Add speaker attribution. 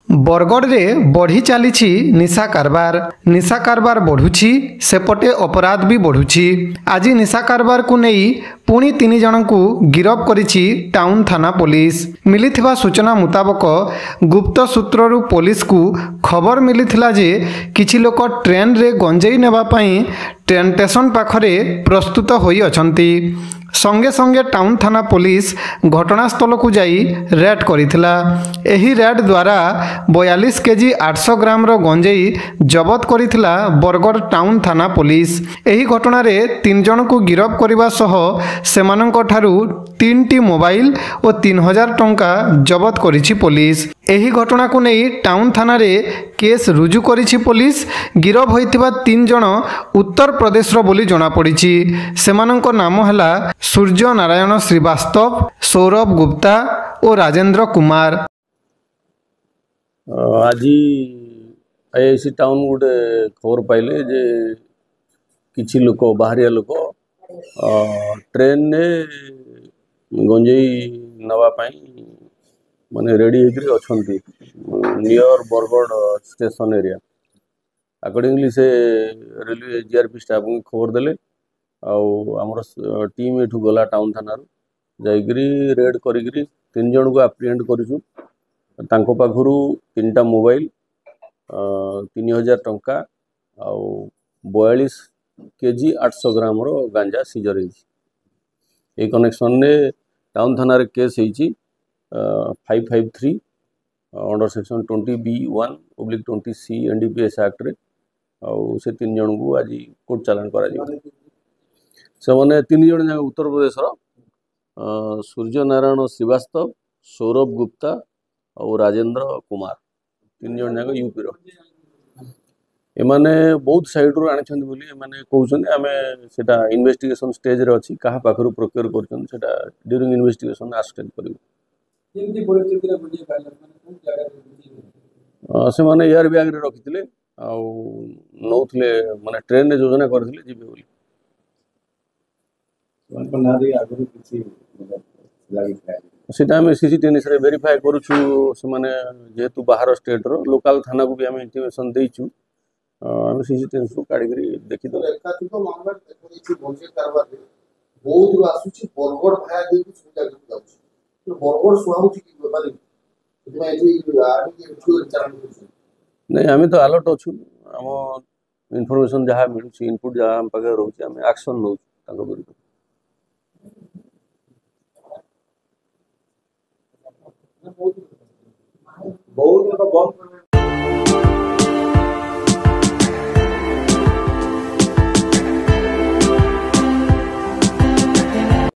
Speaker 1: बरगढ़ में बढ़ी चली निशा कारबार बढ़ुछि सेपटे अपराध भी बढ़ुछि। आज निशा कारबार को नहीं पुणी 3 जन को गिरफ करिछि टाउन थाना पुलिस। मिलिथिबा सूचना मुताबक गुप्त सूत्ररु पुलिस को खबर मिलिथिला जे किछि लोक ट्रेन रे गंजेई नेबा पई ट्रेन स्टेशन पाखरे प्रस्तुत होई अछंती। संगे संगे टाउन थाना पुलिस घटनास्थल को जाई रेड करिथिला। एही रेड द्वारा 42 केजी 800 ग्राम रो गंजेई जबत करिथिला बरगढ़ टाउन थाना पुलिस। एही घटना रे 3 जन को गिरफ करिबा सह सेमानंक ठारू 3टी मोबाइल और 3000 टंका जबत करिछि पुलिस। एही घटना को नहीं टाउन थाना रे केस रुजु करिछि पुलिस। गिरफ होइतिबा 3 जन उत्तर प्रदेश रो बोली जणा पड़िछि। सेमानंक नाम हला सूर्य नारायण श्रीवास्तव, सौरभ गुप्ता और राजेंद्र कुमार।
Speaker 2: आज आईआईसी टाउन गोटे खबर पाइले जे किछि लोक बाहरिया लोक ट्रेन ने गंजेई नवा पाई माने रेडी होकर अछंती near Bargarh station area. Accordingly से रेलवे जीआरपी स्टाफ को खबर देले आमर टीम एठू गला टाउन थाना जाइकरी रेड करिकरी 3 जन को एप्रिहेंड करिछु। तांको पाखरु 3टा मोबाइल 3000 टंका आउ 42 केजी 800 ग्राम रो गांजा सीजर होइछि। ए कनेक्शन ने टाउन थाना रे केस होइछि 553 under section 20B1/20C NDPS act रे से 3 जन को आज कोर्ट चालान करा जी। से माने 3 जन उत्तर प्रदेश सूर्य नारायण श्रीवास्तव, सौरभ गुप्ता और राजेंद्र कुमार 3 जन जाक यूपी रो। एमाने बहुत साइड रो आनिछन बोली एमाने कहउछन। आमे सेटा इन्वेस्टिगेशन स्टेज रे अछि। कहा पाखरु प्रोक्योर करछन सेटा ड्यूरिंग इन्वेस्टिगेशन आस्टेंड करिवो।
Speaker 3: केमती परिस्थिति रे बुझे पाइला माने कोन जगह
Speaker 2: से माने एयर बैग रे रखिथिले नौथिले माने ट्रेन रे योजना करथिले जिबे बोली। सेटा आम सीसीटीवी से वेरीफाई करूछु। से माने जेहेतु बाहर स्टेट रो लोकल थाना को भी आम इंटीमेशन देइछु। आम सीसीटीवी को काढिकरी देखि दो।
Speaker 4: एकाधिक मामला देखि गंजे कारबार रे बहुत रो आसुची बरगढ़ भाया दे कुछ सुविधा जाउची। तो बरगढ़ सुहाउची कि बेपारी एतमे एथि आडी के उठो चालन करछु।
Speaker 2: नहीं आम तो अलर्ट अछु। हम इन्फॉर्मेशन जहाँ मिलुची इनपुट जहाँ हम पाखे रहउची आम एक्शन नउ ताको विरुद्ध।
Speaker 3: बहुत बंद